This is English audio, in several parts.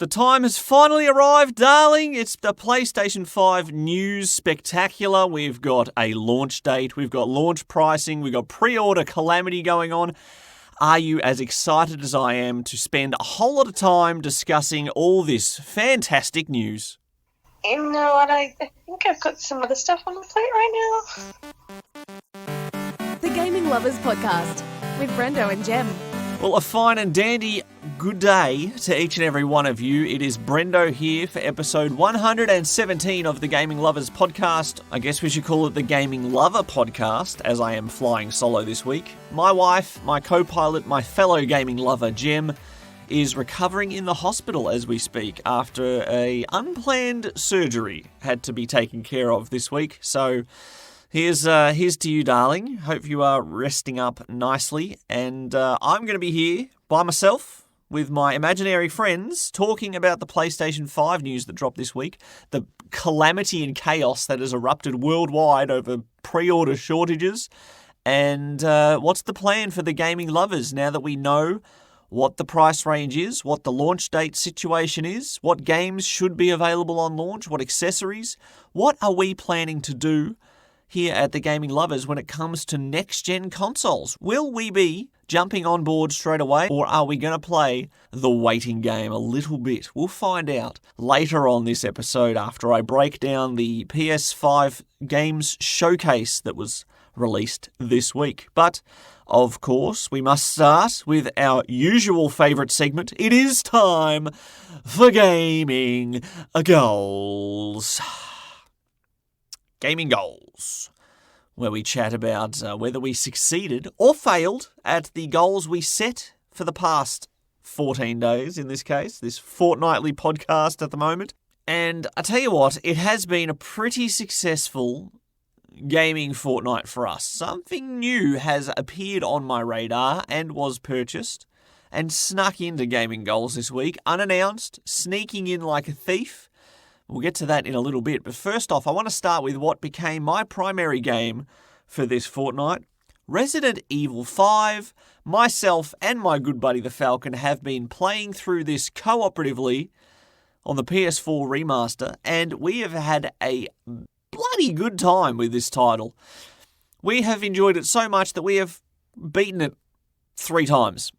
The time has finally arrived, darling. It's the PlayStation 5 news spectacular. We've got a launch date, we've got launch pricing, we've got pre-order calamity going on. Are you as excited as I am to spend a whole lot of time discussing all this fantastic news? You know what, I think I've got some other stuff on the plate right now. The Gaming Lovers Podcast with Brendo and Jem. Well, a fine and dandy good day to each and every one of you. It is Brendo here for episode 117 of the Gaming Lovers Podcast. I guess we should call it the Gaming Lover Podcast, as I am flying solo this week. My wife, my co-pilot, my fellow gaming lover, Jem, is recovering in the hospital as we speak after a unplanned surgery had to be taken care of this week. So here's to you, darling. Hope you are resting up nicely. And I'm going to be here by myself with my imaginary friends talking about the PlayStation 5 news that dropped this week, the calamity and chaos that has erupted worldwide over pre-order shortages, and what's the plan for the gaming lovers now that we know what the price range is, what the launch date situation is, what games should be available on launch, what accessories, what are we planning to do here at the Gaming Lovers when it comes to next-gen consoles? Will we be jumping on board straight away, or are we going to play the waiting game a little bit? We'll find out later on this episode after I break down the PS5 Games Showcase that was released this week. But, of course, we must start with our usual favourite segment. It is time for Gaming Goals. Gaming Goals, where we chat about whether we succeeded or failed at the goals we set for the past 14 days, in this case, this fortnightly podcast at the moment. And I tell you what, it has been a pretty successful gaming fortnight for us. Something new has appeared on my radar and was purchased and snuck into Gaming Goals this week, unannounced, sneaking in like a thief. We'll get to that in a little bit, but first off, I want to start with what became my primary game for this fortnight. Resident Evil 5, myself and my good buddy the Falcon have been playing through this cooperatively on the PS4 remaster, and we have had a bloody good time with this title. We have enjoyed it so much that we have beaten it 3 times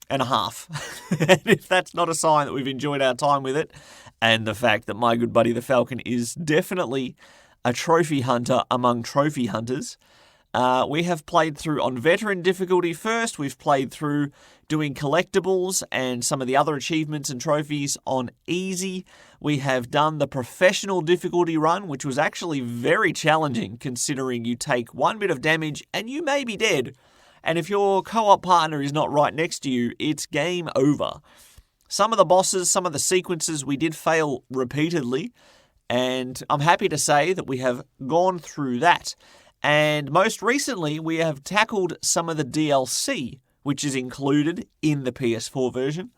and a half. And if that's not a sign that we've enjoyed our time with it, and the fact that my good buddy the Falcon is definitely a trophy hunter among trophy hunters, we have played through on veteran difficulty first. We've played through doing collectibles and some of the other achievements and trophies on easy. We have done the professional difficulty run, which was actually very challenging considering you take 1 bit of damage and you may be dead. And if your co-op partner is not right next to you, it's game over. Some of the bosses, some of the sequences, we did fail repeatedly, and I'm happy to say that we have gone through that. And most recently, we have tackled some of the DLC, which is included in the PS4 version.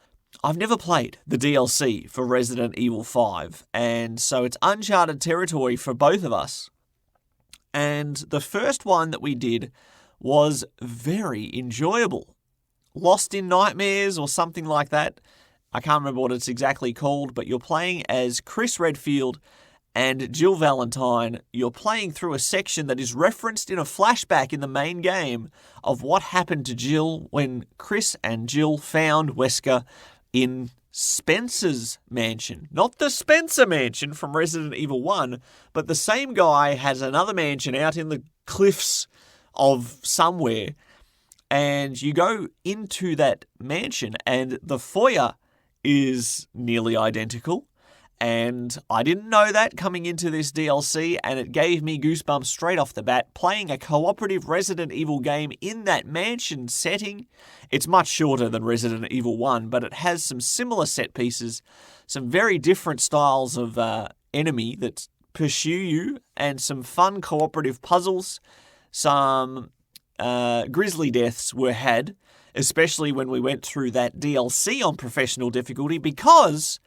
I've never played the DLC for Resident Evil 5, and so it's uncharted territory for both of us. And the first one that we did was very enjoyable. Lost in Nightmares or something like that. I can't remember what it's exactly called, but you're playing as Chris Redfield and Jill Valentine. You're playing through a section that is referenced in a flashback in the main game of what happened to Jill when Chris and Jill found Wesker in Spencer's mansion. Not the Spencer mansion from Resident Evil 1, but the same guy has another mansion out in the cliffs of somewhere. And you go into that mansion and the foyer is nearly identical, and I didn't know that coming into this DLC, and it gave me goosebumps straight off the bat. Playing a cooperative Resident Evil game in that mansion setting, it's much shorter than Resident Evil 1, but it has some similar set pieces, some very different styles of enemy that pursue you, and some fun cooperative puzzles. Some grisly deaths were had, especially when we went through that DLC on professional difficulty, because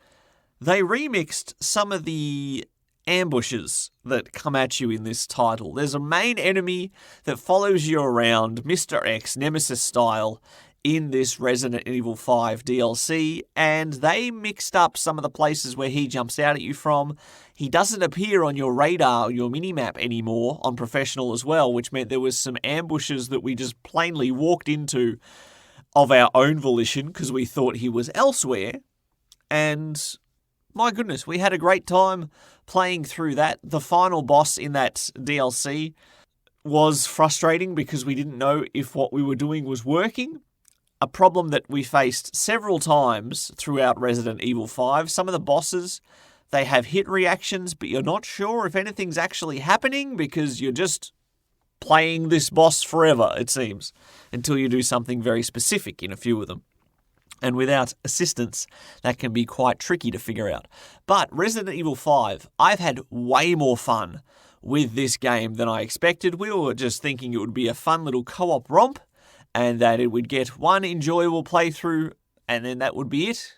they remixed some of the ambushes that come at you in this title. There's a main enemy that follows you around, Mr. X, Nemesis style, in this Resident Evil 5 DLC, and they mixed up some of the places where he jumps out at you from. He doesn't appear on your radar or your minimap anymore on Professional as well, which meant there was some ambushes that we just plainly walked into of our own volition because we thought he was elsewhere. And my goodness, we had a great time playing through that. The final boss in that DLC was frustrating because we didn't know if what we were doing was working. A problem that we faced several times throughout Resident Evil 5. Some of the bosses, they have hit reactions, but you're not sure if anything's actually happening because you're just playing this boss forever, it seems, until you do something very specific in a few of them. And without assistance, that can be quite tricky to figure out. But Resident Evil 5, I've had way more fun with this game than I expected. We were just thinking it would be a fun little co-op romp, and that it would get one enjoyable playthrough, and then that would be it.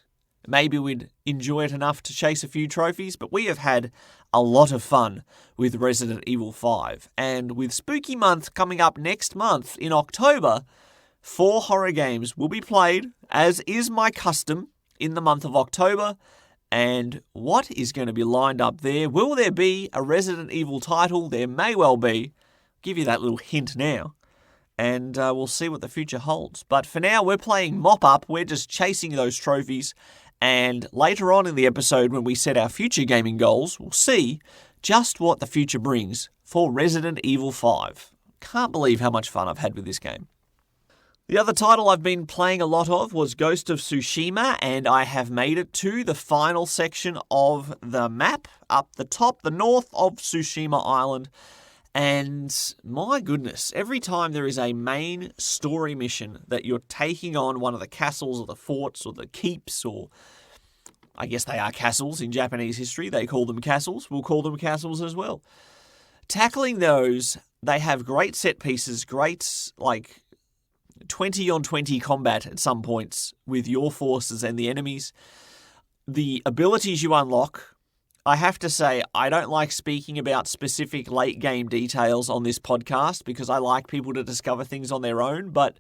Maybe we'd enjoy it enough to chase a few trophies, but we have had a lot of fun with Resident Evil 5. And with Spooky Month coming up next month in October, 4 horror games will be played, as is my custom, in the month of October. And what is going to be lined up there? Will there be a Resident Evil title? There may well be. I'll give you that little hint now. And we'll see what the future holds. But for now, we're playing Mop Up. We're just chasing those trophies. And later on in the episode, when we set our future gaming goals, we'll see just what the future brings for Resident Evil 5. Can't believe how much fun I've had with this game. The other title I've been playing a lot of was Ghost of Tsushima, and I have made it to the final section of the map, up the top, the north of Tsushima Island. And my goodness, every time there is a main story mission that you're taking on one of the castles or the forts or the keeps, or I guess they are castles in Japanese history, they call them castles, we'll call them castles as well. Tackling those, they have great set pieces, great 20 on 20 combat at some points with your forces and the enemies. The abilities you unlock, I have to say, I don't like speaking about specific late game details on this podcast because I like people to discover things on their own, but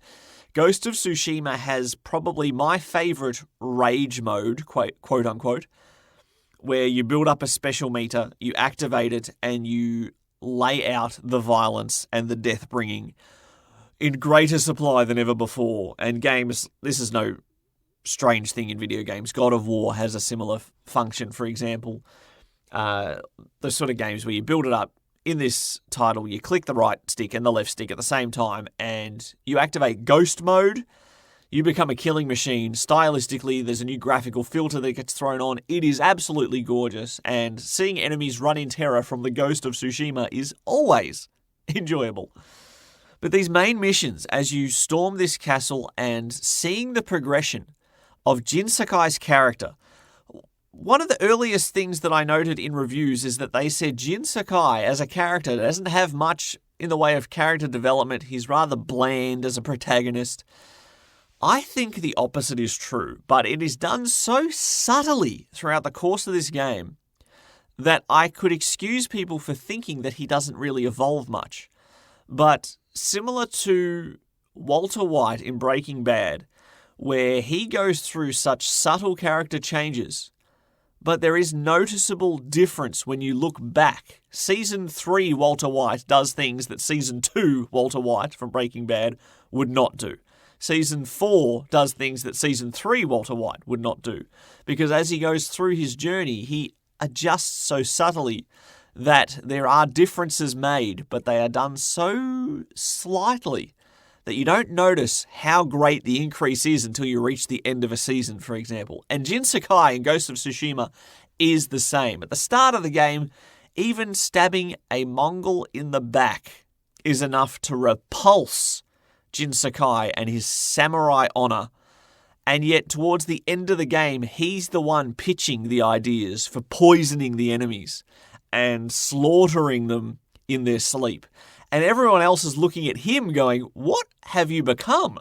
Ghost of Tsushima has probably my favorite rage mode, quote unquote, where you build up a special meter, you activate it, and you lay out the violence and the death bringing in greater supply than ever before. And games, this is no strange thing in video games. God of War has a similar function, for example. The sort of games where you build it up. In this title, you click the right stick and the left stick at the same time, and you activate Ghost Mode. You become a killing machine. Stylistically, there's a new graphical filter that gets thrown on. It is absolutely gorgeous, and seeing enemies run in terror from the Ghost of Tsushima is always enjoyable. But these main missions, as you storm this castle and seeing the progression of Jin Sakai's character, one of the earliest things that I noted in reviews is that they said Jin Sakai as a character doesn't have much in the way of character development. He's rather bland as a protagonist. I think the opposite is true, but it is done so subtly throughout the course of this game that I could excuse people for thinking that he doesn't really evolve much. But similar to Walter White in Breaking Bad, where he goes through such subtle character changes, but there is noticeable difference when you look back. Season 3 Walter White does things that Season 2 Walter White from Breaking Bad would not do. Season 4 does things that Season 3 Walter White would not do. Because as he goes through his journey, he adjusts so subtly that there are differences made, but they are done so slightly that you don't notice how great the increase is until you reach the end of a season, for example. And Jin Sakai in Ghost of Tsushima is the same. At the start of the game, even stabbing a Mongol in the back is enough to repulse Jin Sakai and his samurai honor. And yet, towards the end of the game, he's the one pitching the ideas for poisoning the enemies and slaughtering them in their sleep. And everyone else is looking at him going, what have you become,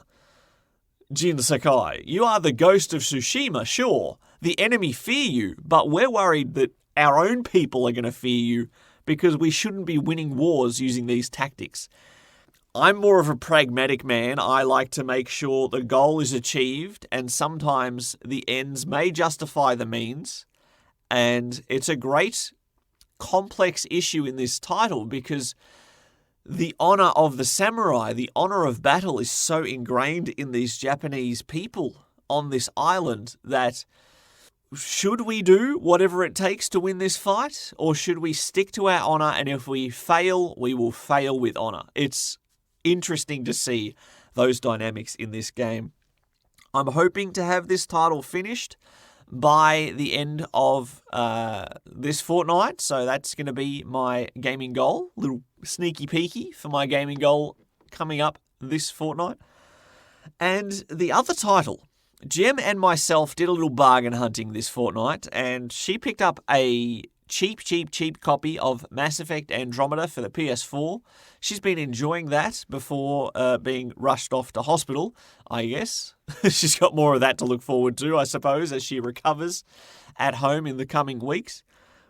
Jin Sakai? You are the Ghost of Tsushima, sure. The enemy fear you, but we're worried that our own people are going to fear you because we shouldn't be winning wars using these tactics. I'm more of a pragmatic man. I like to make sure the goal is achieved, and sometimes the ends may justify the means. And it's a great complex issue in this title because the honor of the samurai, the honor of battle, is so ingrained in these Japanese people on this island that should we do whatever it takes to win this fight, or should we stick to our honor, and if we fail, we will fail with honor? It's interesting to see those dynamics in this game. I'm hoping to have this title finished by the end of this fortnight, so that's going to be my gaming goal. Little sneaky peeky for my gaming goal coming up this fortnight. And the other title, Jem and myself did a little bargain hunting this fortnight, and she picked up a cheap copy of Mass Effect Andromeda for the PS4. She's been enjoying that before being rushed off to hospital, I guess. She's got more of that to look forward to, I suppose, as she recovers at home in the coming weeks.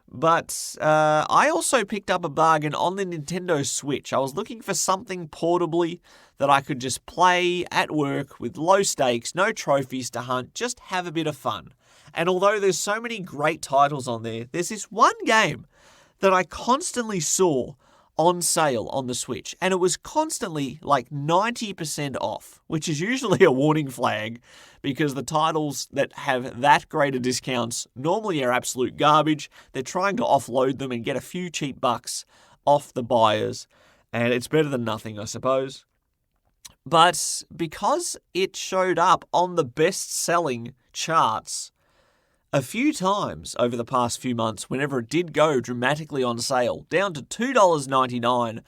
But I also picked up a bargain on the Nintendo Switch. I was looking for something portably that I could just play at work with low stakes, no trophies to hunt, just have a bit of fun. And although there's so many great titles on there, there's this one game that I constantly saw on sale on the Switch, and it was constantly like 90% off, which is usually a warning flag because the titles that have that greater discounts normally are absolute garbage. They're trying to offload them and get a few cheap bucks off the buyers, and it's better than nothing, I suppose. But because it showed up on the best-selling charts a few times over the past few months, whenever it did go dramatically on sale, down to $2.99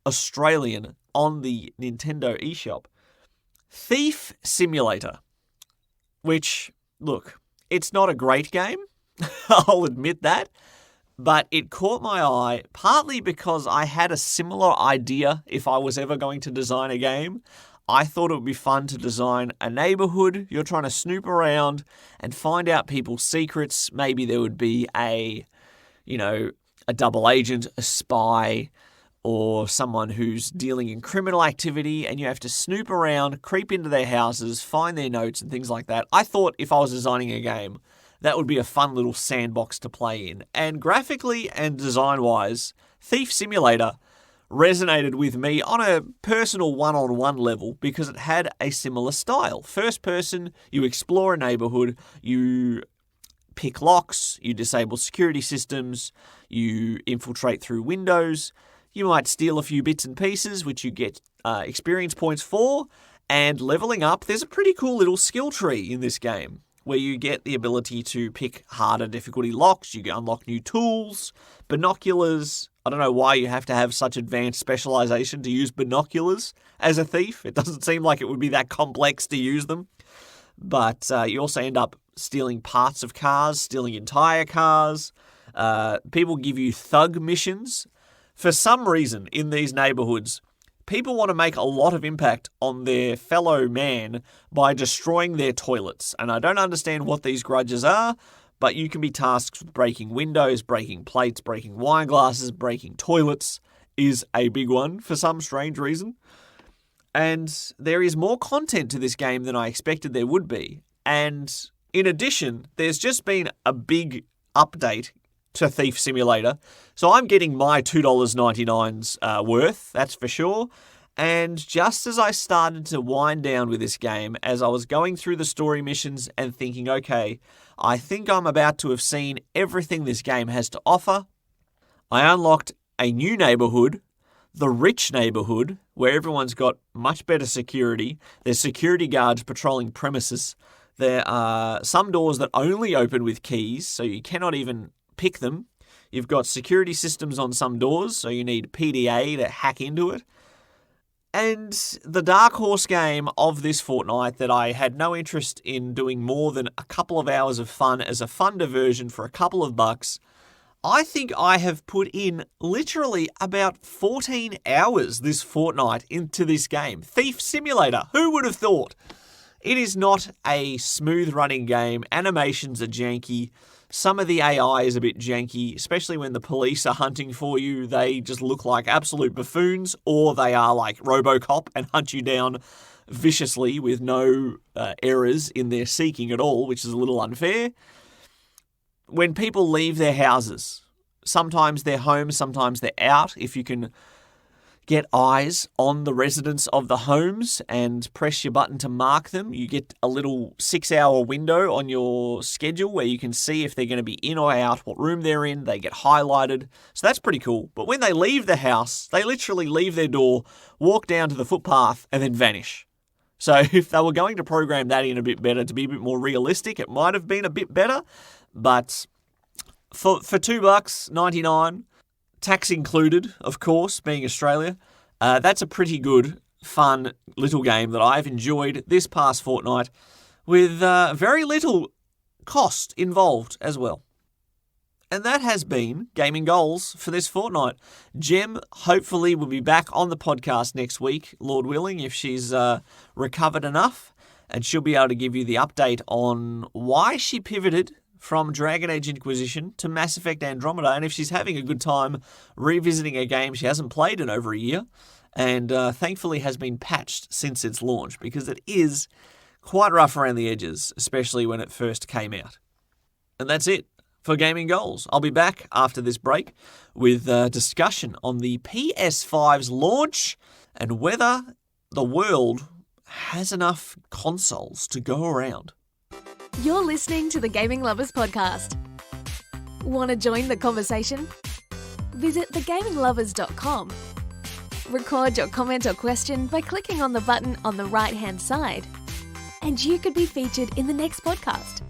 Australian on the Nintendo eShop. Thief Simulator, which, look, it's not a great game, I'll admit that, but it caught my eye partly because I had a similar idea if I was ever going to design a game. I thought it would be fun to design a neighborhood. You're trying to snoop around and find out people's secrets. Maybe there would be a double agent, a spy, or someone who's dealing in criminal activity, and you have to snoop around, creep into their houses, find their notes and things like that. I thought if I was designing a game, that would be a fun little sandbox to play in. And graphically and design-wise, Thief Simulator resonated with me on a personal one-on-one level because it had a similar style. First person, you explore a neighborhood, you pick locks, you disable security systems, you infiltrate through windows, you might steal a few bits and pieces, which you get experience points for, and leveling up. There's a pretty cool little skill tree in this game where you get the ability to pick harder difficulty locks, you unlock new tools, binoculars. I don't know why you have to have such advanced specialization to use binoculars as a thief. It doesn't seem like it would be that complex to use them. But you also end up stealing parts of cars, stealing entire cars. People give you thug missions. For some reason, in these neighborhoods, people want to make a lot of impact on their fellow man by destroying their toilets. And I don't understand what these grudges are, but you can be tasked with breaking windows, breaking plates, breaking wine glasses, breaking toilets is a big one for some strange reason. And there is more content to this game than I expected there would be. And in addition, there's just been a big update to Thief Simulator. So I'm getting my $2.99's worth, that's for sure. And just as I started to wind down with this game, as I was going through the story missions and thinking, okay, I think I'm about to have seen everything this game has to offer, I unlocked a new neighborhood, the rich neighborhood, where everyone's got much better security. There's security guards patrolling premises. There are some doors that only open with keys, so you cannot even pick them. You've got security systems on some doors, so you need PDA to hack into it. And the dark horse game of this fortnight that I had no interest in doing more than a couple of hours of fun as a fun diversion for a couple of bucks, I think I have put in literally about 14 hours this fortnight into this game. Thief Simulator, who would have thought? It is not a smooth-running game. Animations are janky. Some of the AI is a bit janky, especially when the police are hunting for you. They just look like absolute buffoons, or they are like RoboCop and hunt you down viciously with no errors in their seeking at all, which is a little unfair. When people leave their houses, sometimes they're home, sometimes they're out. If you can get eyes on the residents of the homes and press your button to mark them, you get a little 6-hour window on your schedule where you can see if they're going to be in or out, what room they're in. They get highlighted. So that's pretty cool. But when they leave the house, they literally leave their door, walk down to the footpath, and then vanish. So if they were going to program that in a bit better, to be a bit more realistic, it might have been a bit better. But for $2.99, tax included, of course, being Australia, that's a pretty good, fun little game that I've enjoyed this past fortnight with very little cost involved as well. And that has been Gaming Goals for this fortnight. Jem hopefully will be back on the podcast next week, Lord willing, if she's recovered enough, and she'll be able to give you the update on why she pivoted from Dragon Age Inquisition to Mass Effect Andromeda, and if she's having a good time revisiting a game she hasn't played in over a year, and thankfully has been patched since its launch, because it is quite rough around the edges, especially when it first came out. And that's it for Gaming Goals. I'll be back after this break with a discussion on the PS5's launch and whether the world has enough consoles to go around. You're listening to the Gaming Lovers Podcast. Want to join the conversation? Visit thegaminglovers.com. Record your comment or question by clicking on the button on the right-hand side, and you could be featured in the next podcast.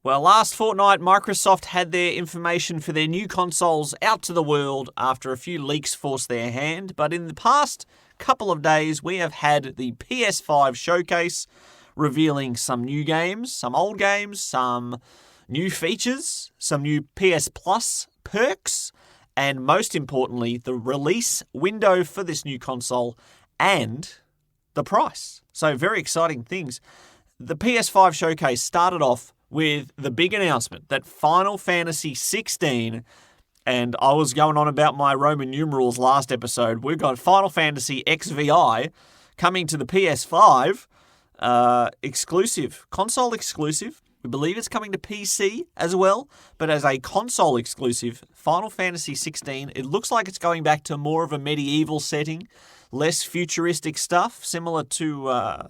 Well, last fortnight, Microsoft had their information for their new consoles out to the world after a few leaks forced their hand, but in the past couple of days, we have had the PS5 Showcase, revealing some new games, some old games, some new features, some new PS Plus perks, and most importantly, the release window for this new console and the price. So very exciting things. The PS5 Showcase started off with the big announcement that Final Fantasy 16, and I was going on about my Roman numerals last episode, we've got Final Fantasy XVI coming to the PS5, exclusive, console exclusive. We believe it's coming to PC as well, but as a console exclusive, Final Fantasy 16, it looks like it's going back to more of a medieval setting, less futuristic stuff, similar to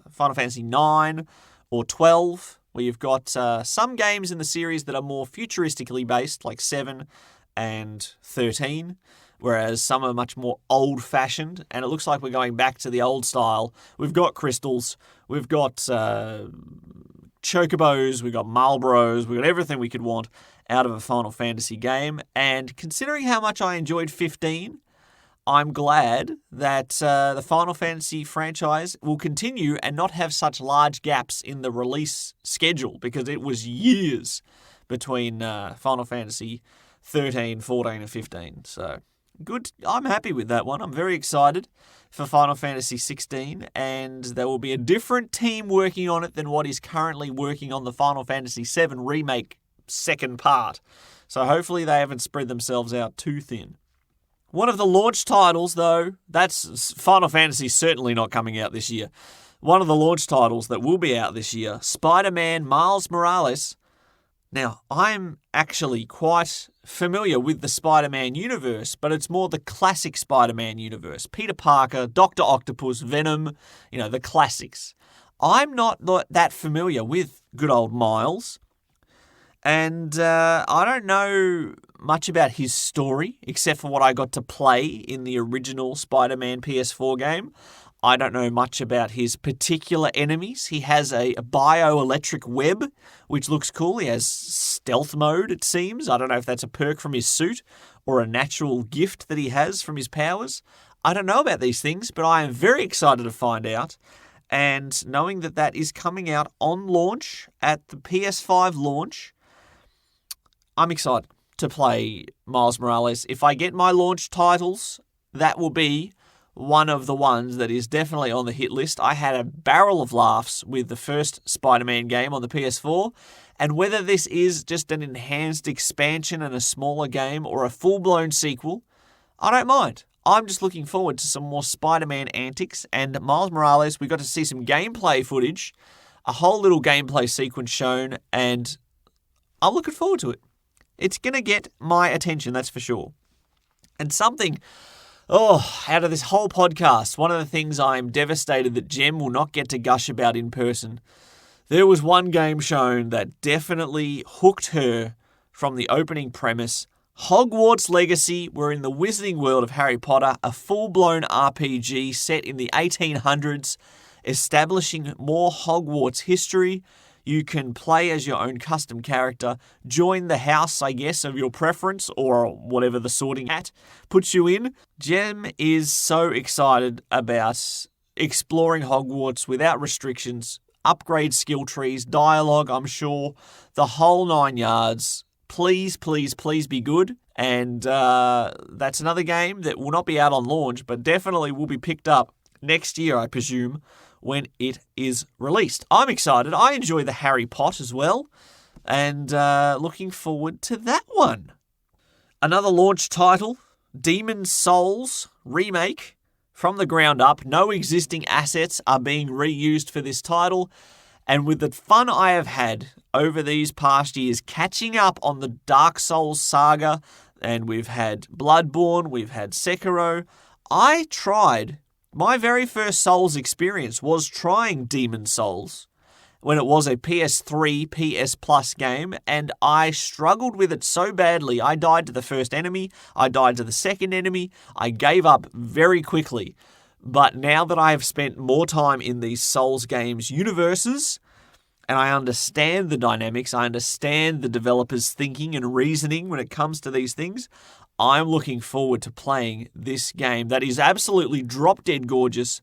Final Fantasy 9 or 12, where you've got some games in the series that are more futuristically based, like 7 and 13, whereas some are much more old-fashioned, and it looks like we're going back to the old style. We've got crystals, we've got chocobos, we've got Marlboros, we've got everything we could want out of a Final Fantasy game, and considering how much I enjoyed 15, I'm glad that the Final Fantasy franchise will continue and not have such large gaps in the release schedule, because it was years between Final Fantasy 13, 14, and 15. So good. I'm happy with that one. I'm very excited for Final Fantasy 16, and there will be a different team working on it than what is currently working on the Final Fantasy 7 Remake second part. So hopefully they haven't spread themselves out too thin. One of the launch titles, though, that's Final Fantasy certainly not coming out this year. One of the launch titles that will be out this year, Spider-Man Miles Morales. Now, I'm actually quite familiar with the Spider-Man universe, but it's more the classic Spider-Man universe. Peter Parker, Dr. Octopus, Venom, the classics. I'm not that familiar with good old Miles, and I don't know much about his story, except for what I got to play in the original Spider-Man PS4 game. I don't know much about his particular enemies. He has a bioelectric web, which looks cool. He has stealth mode, it seems. I don't know if that's a perk from his suit or a natural gift that he has from his powers. I don't know about these things, but I am very excited to find out. And knowing that that is coming out on launch, at the PS5 launch, I'm excited to play Miles Morales. If I get my launch titles, that will be one of the ones that is definitely on the hit list. I had a barrel of laughs with the first Spider-Man game on the PS4, and whether this is just an enhanced expansion and a smaller game or a full-blown sequel, I don't mind. I'm just looking forward to some more Spider-Man antics, and Miles Morales, we got to see some gameplay footage, a whole little gameplay sequence shown, and I'm looking forward to it. It's going to get my attention, that's for sure. And something, out of this whole podcast, one of the things I'm devastated that Jem will not get to gush about in person. There was one game shown that definitely hooked her from the opening premise. Hogwarts Legacy. We're in the wizarding world of Harry Potter, a full-blown RPG set in the 1800s, establishing more Hogwarts history. You can play as your own custom character, join the house, I guess, of your preference, or whatever the sorting hat puts you in. Jem is so excited about exploring Hogwarts without restrictions, upgrade skill trees, dialogue, I'm sure, the whole 9 yards. Please, please, please be good. And that's another game that will not be out on launch, but definitely will be picked up next year, I presume, when it is released. I'm excited. I enjoy the Harry Potter as well, and looking forward to that one. Another launch title, Demon's Souls Remake, from the ground up. No existing assets are being reused for this title, and with the fun I have had over these past years catching up on the Dark Souls saga, and we've had Bloodborne, we've had Sekiro, I tried. My very first Souls experience was trying Demon's Souls when it was a PS3, PS Plus game, and I struggled with it so badly. I died to the first enemy, I died to the second enemy, I gave up very quickly. But now that I have spent more time in these Souls games universes, and I understand the dynamics, I understand the developers' thinking and reasoning when it comes to these things, I'm looking forward to playing this game that is absolutely drop-dead gorgeous.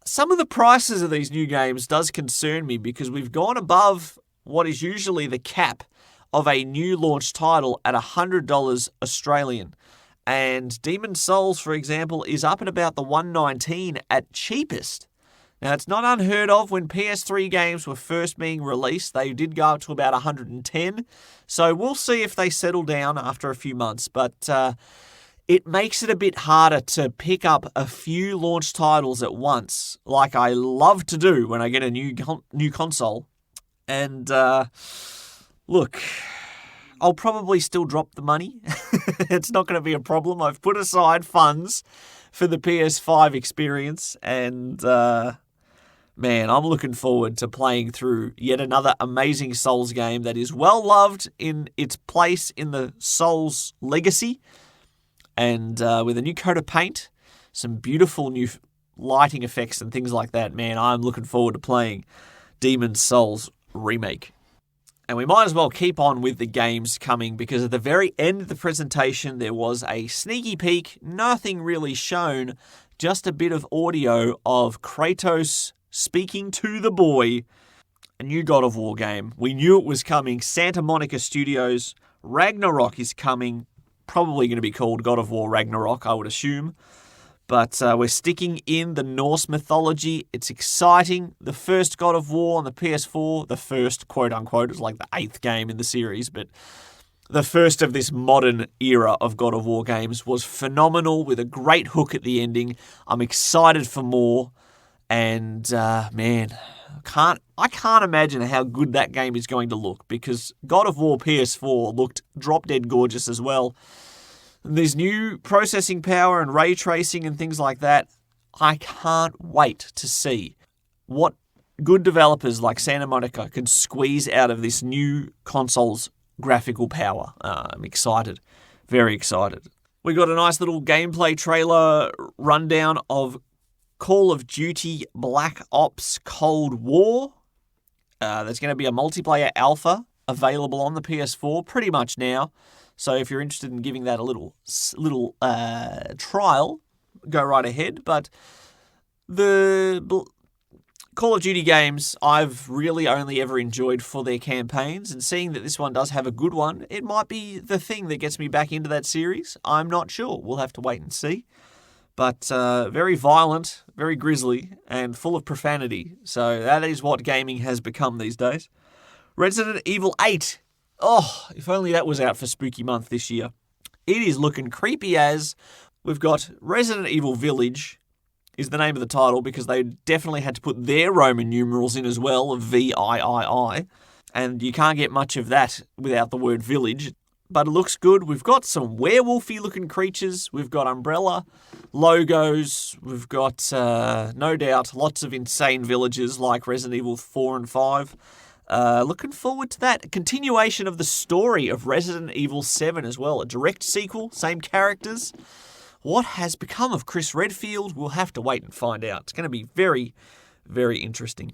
Some of the prices of these new games does concern me because we've gone above what is usually the cap of a new launch title at $100 Australian. And Demon's Souls, for example, is up at about the $119 at cheapest. Now, it's not unheard of. When PS3 games were first being released, they did go up to about $110. So we'll see if they settle down after a few months. But it makes it a bit harder to pick up a few launch titles at once, like I love to do when I get a new console. And look, I'll probably still drop the money. It's not going to be a problem. I've put aside funds for the PS5 experience, and man, I'm looking forward to playing through yet another amazing Souls game that is well loved in its place in the Souls Legacy, and with a new coat of paint, some beautiful new lighting effects and things like that. Man, I'm looking forward to playing Demon's Souls Remake. And we might as well keep on with the games coming, because at the very end of the presentation there was a sneaky peek, nothing really shown, just a bit of audio of Kratos speaking to the boy. A new God of War game. We knew it was coming. Santa Monica Studios. Ragnarok is coming. Probably going to be called God of War Ragnarok, I would assume. But we're sticking in the Norse mythology. It's exciting. The first God of War on the PS4, the first, quote-unquote, is like the 8th game in the series, but the first of this modern era of God of War games was phenomenal with a great hook at the ending. I'm excited for more. And, man, I can't imagine how good that game is going to look, because God of War PS4 looked drop-dead gorgeous as well. And there's new processing power and ray tracing and things like that. I can't wait to see what good developers like Santa Monica can squeeze out of this new console's graphical power. I'm excited. Very excited. We got a nice little gameplay trailer rundown of Call of Duty Black Ops Cold War. There's going to be a multiplayer alpha available on the PS4 pretty much now. So if you're interested in giving that a little trial, go right ahead. But the Call of Duty games I've really only ever enjoyed for their campaigns, and seeing that this one does have a good one, it might be the thing that gets me back into that series. I'm not sure. We'll have to wait and see. but very violent, very grisly, and full of profanity. So that is what gaming has become these days. Resident Evil 8. Oh, if only that was out for Spooky Month this year. It is looking creepy as. We've got Resident Evil Village is the name of the title because they definitely had to put their Roman numerals in as well, of VIII. And you can't get much of that without the word village. But it looks good. We've got some werewolfy looking creatures. We've got umbrella logos. We've got, no doubt, lots of insane villages like Resident Evil 4 and 5. Looking forward to that. A continuation of the story of Resident Evil 7 as well. A direct sequel, same characters. What has become of Chris Redfield? We'll have to wait and find out. It's going to be very, very interesting.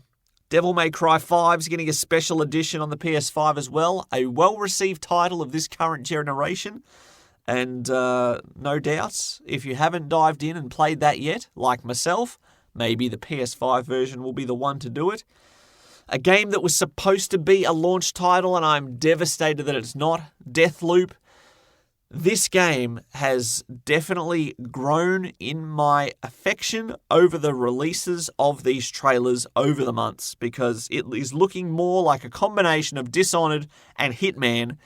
Devil May Cry 5 is getting a special edition on the PS5 as well. A well-received title of this current generation. And no doubt, if you haven't dived in and played that yet, like myself, maybe the PS5 version will be the one to do it. A game that was supposed to be a launch title, and I'm devastated that it's not, Deathloop. This game has definitely grown in my affection over the releases of these trailers over the months, because it is looking more like a combination of Dishonored and Hitman,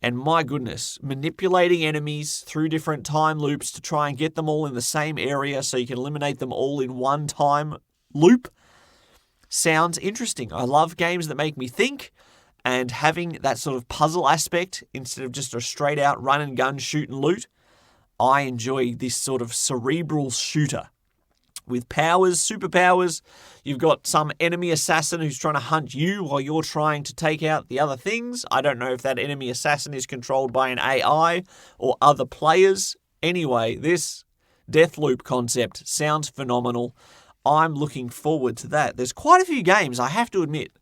and my goodness, manipulating enemies through different time loops to try and get them all in the same area so you can eliminate them all in one time loop. Sounds interesting. I love games that make me think, and having that sort of puzzle aspect instead of just a straight out run and gun shoot and loot. I enjoy this sort of cerebral shooter with powers, superpowers. You've got some enemy assassin who's trying to hunt you while you're trying to take out the other things. I don't know if that enemy assassin is controlled by an AI or other players. Anyway, this Deathloop concept sounds phenomenal. I'm looking forward to that. There's quite a few games, I have to admit,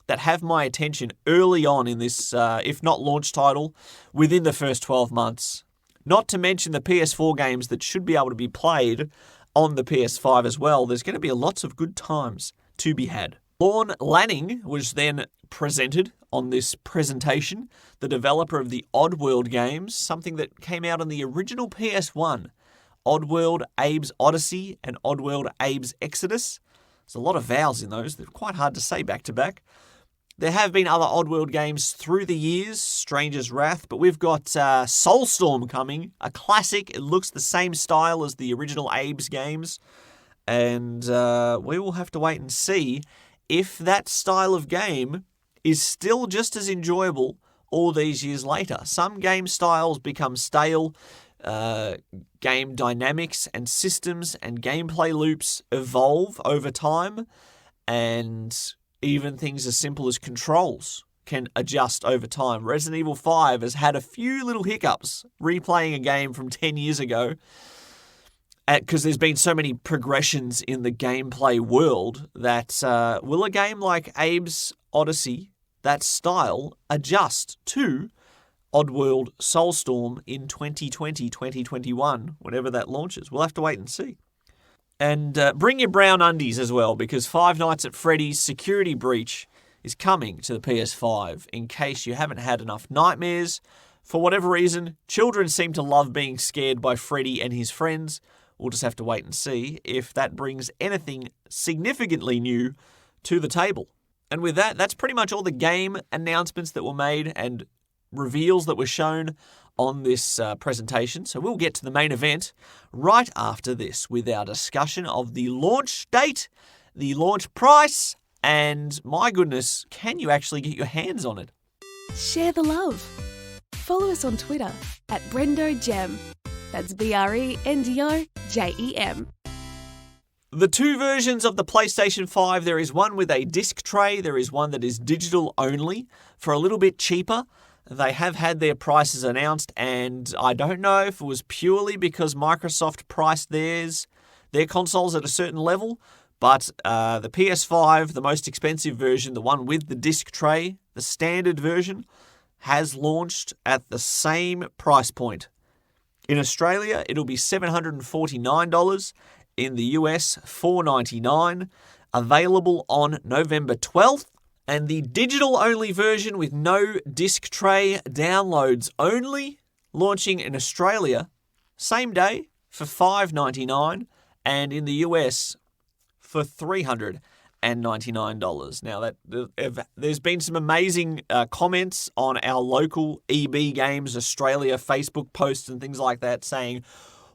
that have my attention early on in this, if not launch title, within the first 12 months. Not to mention the PS4 games that should be able to be played on the PS5 as well. There's going to be lots of good times to be had. Lorne Lanning was then presented on this presentation, the developer of the Oddworld games, something that came out on the original PS1. Oddworld Abe's Odyssey and Oddworld Abe's Exodus. There's a lot of vowels in those. They're quite hard to say back to back. There have been other Oddworld games through the years, Stranger's Wrath, but we've got Soulstorm coming, a classic. It looks the same style as the original Abe's games, and we will have to wait and see if that style of game is still just as enjoyable all these years later. Some game styles become stale. Game dynamics and systems and gameplay loops evolve over time, and even things as simple as controls can adjust over time. Resident Evil 5 has had a few little hiccups replaying a game from 10 years ago because there's been so many progressions in the gameplay world that will a game like Abe's Odyssey, that style, adjust to Oddworld Soulstorm in 2020, 2021, whenever that launches? We'll have to wait and see. And bring your brown undies as well, because Five Nights at Freddy's Security Breach is coming to the PS5 in case you haven't had enough nightmares. For whatever reason, children seem to love being scared by Freddy and his friends. We'll just have to wait and see if that brings anything significantly new to the table. And with that, that's pretty much all the game announcements that were made and reveals that were shown on this presentation. So we'll get to the main event right after this with our discussion of the launch date, the launch price, and my goodness, can you actually get your hands on it? Share the love. Follow us on Twitter at BrendoGem. That's BrendoJem. The two versions of the PlayStation 5, there is one with a disc tray, there is one that is digital only for a little bit cheaper. They have had their prices announced, and I don't know if it was purely because Microsoft priced their consoles at a certain level, but the PS5, the most expensive version, the one with the disc tray, the standard version, has launched at the same price point. In Australia, it'll be $749. In the US, $499. Available on November 12th. And the digital-only version with no disc tray, downloads only, launching in Australia, same day, for $5.99 and in the US for $399. Now, there's been some amazing comments on our local EB Games Australia Facebook posts and things like that saying,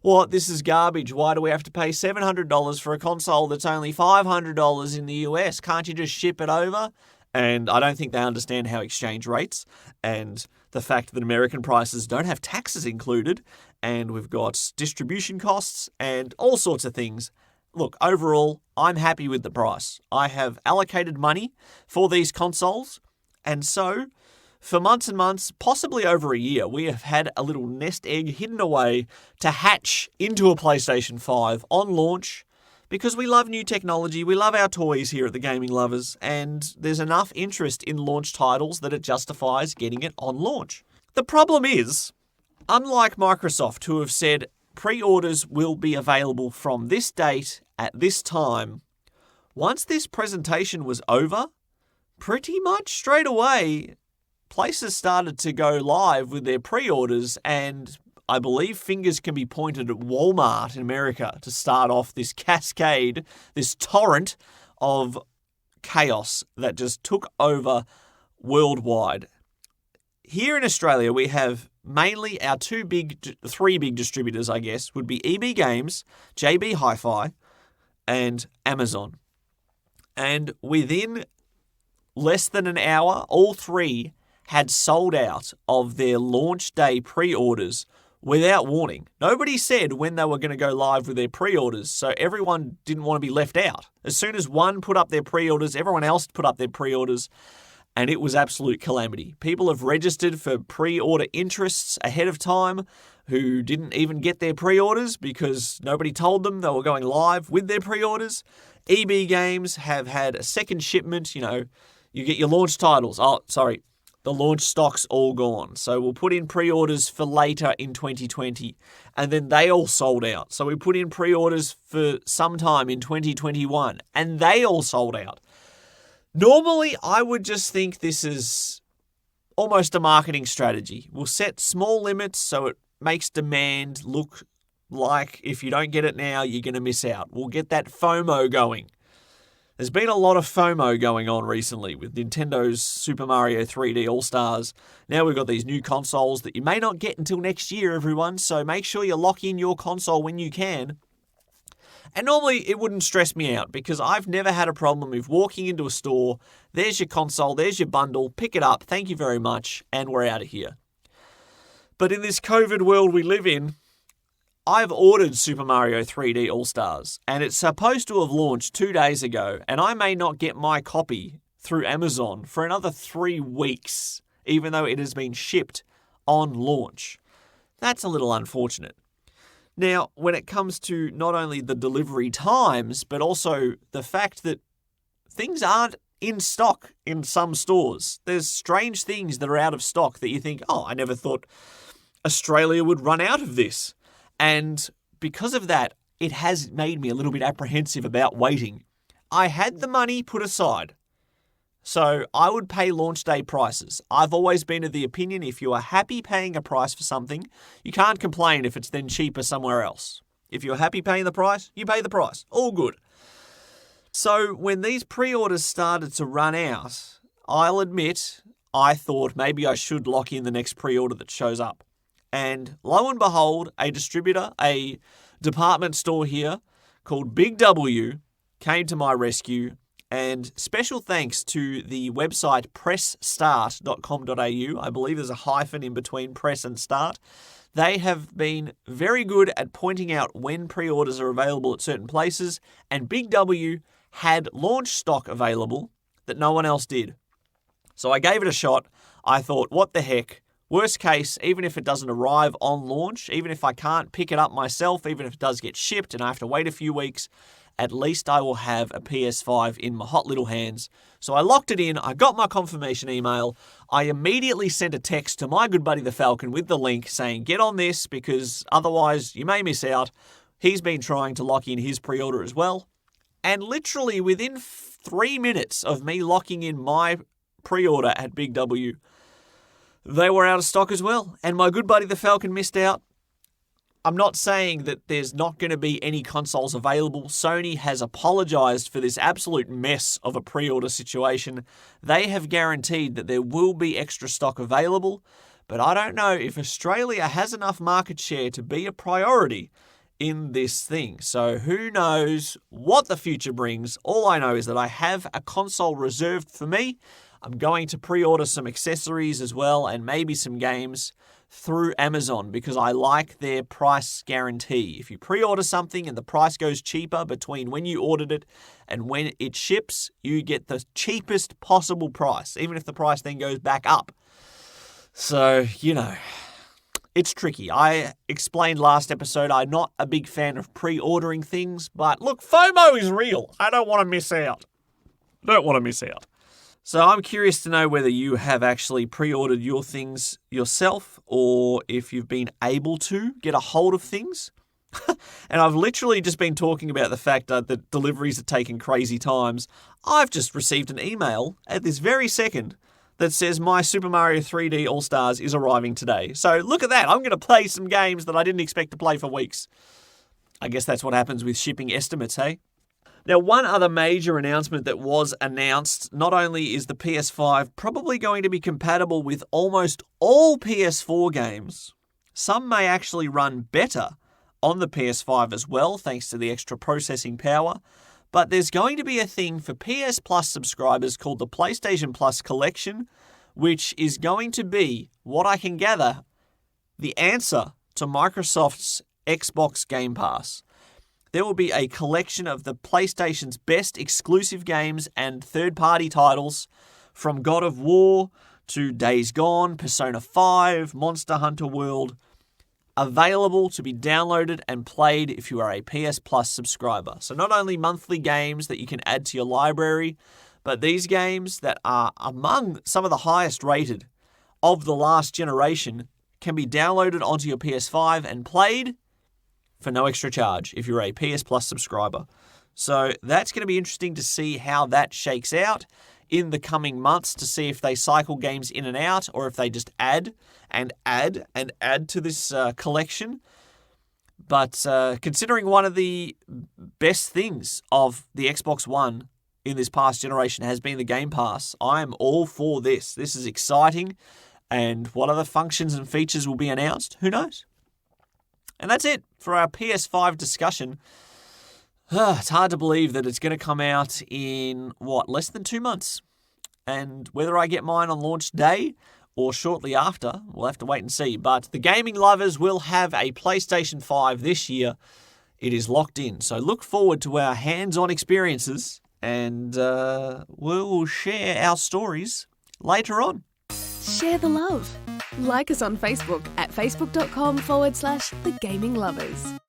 "What? This is garbage. Why do we have to pay $700 for a console that's only $500 in the US? Can't you just ship it over?" And I don't think they understand how exchange rates and the fact that American prices don't have taxes included, and we've got distribution costs and all sorts of things. Look, overall, I'm happy with the price. I have allocated money for these consoles, and so for months and months, possibly over a year, we have had a little nest egg hidden away to hatch into a PlayStation 5 on launch because we love new technology, we love our toys here at the Gaming Lovers, and there's enough interest in launch titles that it justifies getting it on launch. The problem is, unlike Microsoft, who have said pre-orders will be available from this date at this time, once this presentation was over, pretty much straight away, places started to go live with their pre-orders, and I believe fingers can be pointed at Walmart in America to start off this cascade, this torrent of chaos that just took over worldwide. Here in Australia, we have mainly our three big distributors, I guess, would be EB Games, JB Hi-Fi, and Amazon. And within less than an hour, all three had sold out of their launch day pre-orders without warning. Nobody said when they were going to go live with their pre-orders, so everyone didn't want to be left out. As soon as one put up their pre-orders, everyone else put up their pre-orders, and it was absolute calamity. People have registered for pre-order interests ahead of time who didn't even get their pre-orders because nobody told them they were going live with their pre-orders. EB Games have had a second shipment, you get your launch titles. The launch stock's all gone. So we'll put in pre-orders for later in 2020, and then they all sold out. So we put in pre-orders for sometime in 2021, and they all sold out. Normally, I would just think this is almost a marketing strategy. We'll set small limits so it makes demand look like if you don't get it now, you're going to miss out. We'll get that FOMO going. There's been a lot of FOMO going on recently with Nintendo's Super Mario 3D All-Stars. Now we've got these new consoles that you may not get until next year, everyone, so make sure you lock in your console when you can. And normally it wouldn't stress me out because I've never had a problem with walking into a store, there's your console, there's your bundle, pick it up, thank you very much, and we're out of here. But in this COVID world we live in, I've ordered Super Mario 3D All-Stars, and it's supposed to have launched 2 days ago, and I may not get my copy through Amazon for another 3 weeks, even though it has been shipped on launch. That's a little unfortunate. Now, when it comes to not only the delivery times, but also the fact that things aren't in stock in some stores. There's strange things that are out of stock that you think, I never thought Australia would run out of this. And because of that, it has made me a little bit apprehensive about waiting. I had the money put aside, so I would pay launch day prices. I've always been of the opinion if you are happy paying a price for something, you can't complain if it's then cheaper somewhere else. If you're happy paying the price, you pay the price. All good. So when these pre-orders started to run out, I'll admit I thought maybe I should lock in the next pre-order that shows up. And lo and behold, a distributor, a department store here called Big W came to my rescue, and special thanks to the website pressstart.com.au. I believe there's a hyphen in between press and start. They have been very good at pointing out when pre-orders are available at certain places, and Big W had launch stock available that no one else did. So I gave it a shot. I thought, what the heck? Worst case, even if it doesn't arrive on launch, even if I can't pick it up myself, even if it does get shipped and I have to wait a few weeks, at least I will have a PS5 in my hot little hands. So I locked it in, I got my confirmation email, I immediately sent a text to my good buddy the Falcon with the link saying, get on this because otherwise you may miss out. He's been trying to lock in his pre-order as well. And literally within 3 minutes of me locking in my pre-order at Big W, they were out of stock as well, and my good buddy the Falcon missed out. I'm not saying that there's not going to be any consoles available. Sony has apologized for this absolute mess of a pre-order situation. They have guaranteed that there will be extra stock available, but I don't know if Australia has enough market share to be a priority in this thing. So who knows what the future brings. All I know is that I have a console reserved for me. I'm going to pre-order some accessories as well and maybe some games through Amazon because I like their price guarantee. If you pre-order something and the price goes cheaper between when you ordered it and when it ships, you get the cheapest possible price, even if the price then goes back up. So, it's tricky. I explained last episode I'm not a big fan of pre-ordering things, but look, FOMO is real. I don't want to miss out. So I'm curious to know whether you have actually pre-ordered your things yourself or if you've been able to get a hold of things. And I've literally just been talking about the fact that the deliveries are taking crazy times. I've just received an email at this very second that says my Super Mario 3D All-Stars is arriving today. So look at that. I'm going to play some games that I didn't expect to play for weeks. I guess that's what happens with shipping estimates, hey? Now, one other major announcement that was announced, not only is the PS5 probably going to be compatible with almost all PS4 games, some may actually run better on the PS5 as well, thanks to the extra processing power, but there's going to be a thing for PS Plus subscribers called the PlayStation Plus Collection, which is going to be, what I can gather, the answer to Microsoft's Xbox Game Pass. There will be a collection of the PlayStation's best exclusive games and third-party titles, from God of War to Days Gone, Persona 5, Monster Hunter World, available to be downloaded and played if you are a PS Plus subscriber. So not only monthly games that you can add to your library, but these games that are among some of the highest rated of the last generation can be downloaded onto your PS5 and played for no extra charge if you're a PS Plus subscriber. So that's going to be interesting to see how that shakes out in the coming months, to see if they cycle games in and out or if they just add and add and add to this collection. But considering one of the best things of the Xbox One in this past generation has been the Game Pass, I am all for this. This is exciting. And what other functions and features will be announced? Who knows? And that's it for our PS5 discussion. It's hard to believe that it's going to come out in, less than 2 months. And whether I get mine on launch day or shortly after, we'll have to wait and see. But the gaming lovers will have a PlayStation 5 this year. It is locked in. So look forward to our hands-on experiences, and we'll share our stories later on. Share the love. Like us on Facebook at facebook.com/thegaminglovers.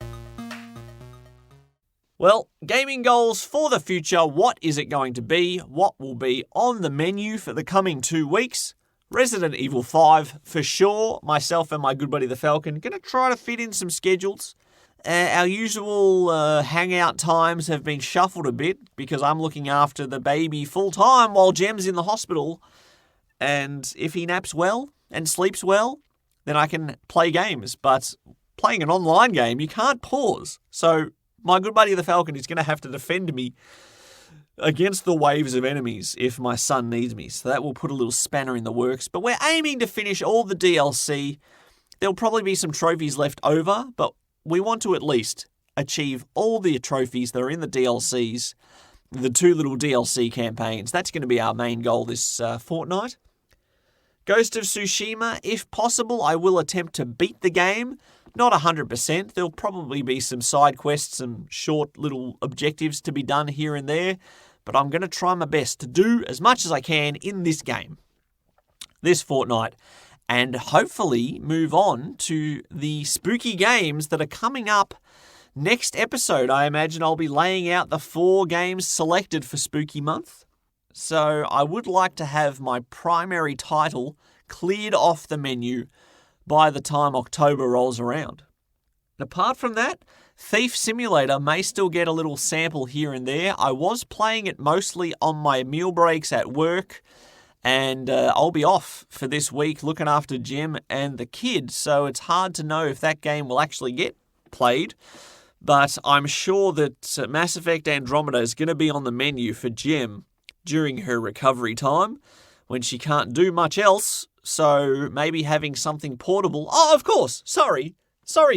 Well, gaming goals for the future. What is it going to be? What will be on the menu for the coming 2 weeks? Resident Evil 5 for sure. Myself and my good buddy the Falcon going to try to fit in some schedules. Our usual hangout times have been shuffled a bit because I'm looking after the baby full time while Jem's in the hospital. And if he naps well and sleeps well, then I can play games. But playing an online game, you can't pause. So my good buddy the Falcon is going to have to defend me against the waves of enemies if my son needs me. So that will put a little spanner in the works. But we're aiming to finish all the DLC. There'll probably be some trophies left over, but we want to at least achieve all the trophies that are in the DLCs, the 2 little DLC campaigns. That's going to be our main goal this fortnight. Ghost of Tsushima, if possible, I will attempt to beat the game. Not 100%. There'll probably be some side quests, some short little objectives to be done here and there, but I'm going to try my best to do as much as I can in this game this fortnight, and hopefully move on to the spooky games that are coming up next episode. I imagine I'll be laying out the 4 games selected for Spooky Month. So I would like to have my primary title cleared off the menu by the time October rolls around. And apart from that, Thief Simulator may still get a little sample here and there. I was playing it mostly on my meal breaks at work, and I'll be off for this week looking after Jim and the kids, so it's hard to know if that game will actually get played. But I'm sure that Mass Effect Andromeda is going to be on the menu for Gem during her recovery time when she can't do much else. So maybe having something portable. Oh, of course. Sorry,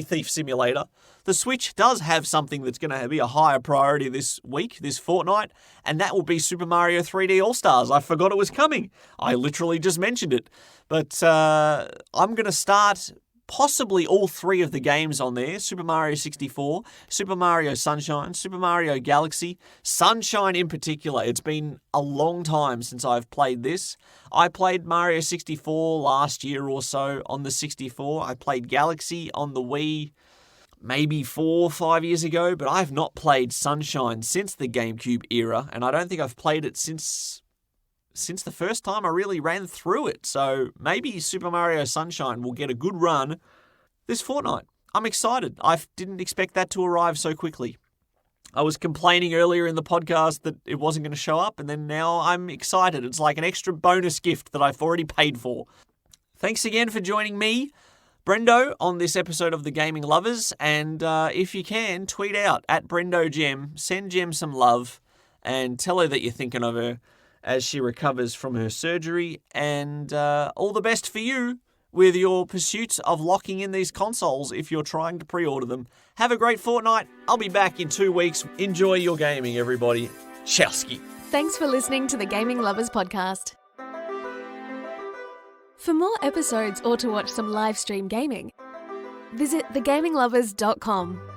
Thief Simulator. The Switch does have something that's going to be a higher priority this week, this fortnight, and that will be Super Mario 3D All-Stars. I forgot it was coming. I literally just mentioned it. But I'm going to start possibly all three of the games on there. Super Mario 64, Super Mario Sunshine, Super Mario Galaxy. Sunshine in particular. It's been a long time since I've played this. I played Mario 64 last year or so on the 64. I played Galaxy on the Wii maybe 4 or 5 years ago, but I've not played Sunshine since the GameCube era, and I don't think I've played it since the first time I really ran through it. So maybe Super Mario Sunshine will get a good run this fortnight. I'm excited. I didn't expect that to arrive so quickly. I was complaining earlier in the podcast that it wasn't going to show up, and then now I'm excited. It's like an extra bonus gift that I've already paid for. Thanks again for joining me, Brendo, on this episode of The Gaming Lovers, and if you can, tweet out at BrendoGem, send Gem some love, and tell her that you're thinking of her as she recovers from her surgery, and all the best for you with your pursuits of locking in these consoles if you're trying to pre-order them. Have a great fortnight. I'll be back in 2 weeks. Enjoy your gaming, everybody. Chowski. Thanks for listening to the Gaming Lovers podcast. For more episodes or to watch some live stream gaming, visit thegaminglovers.com.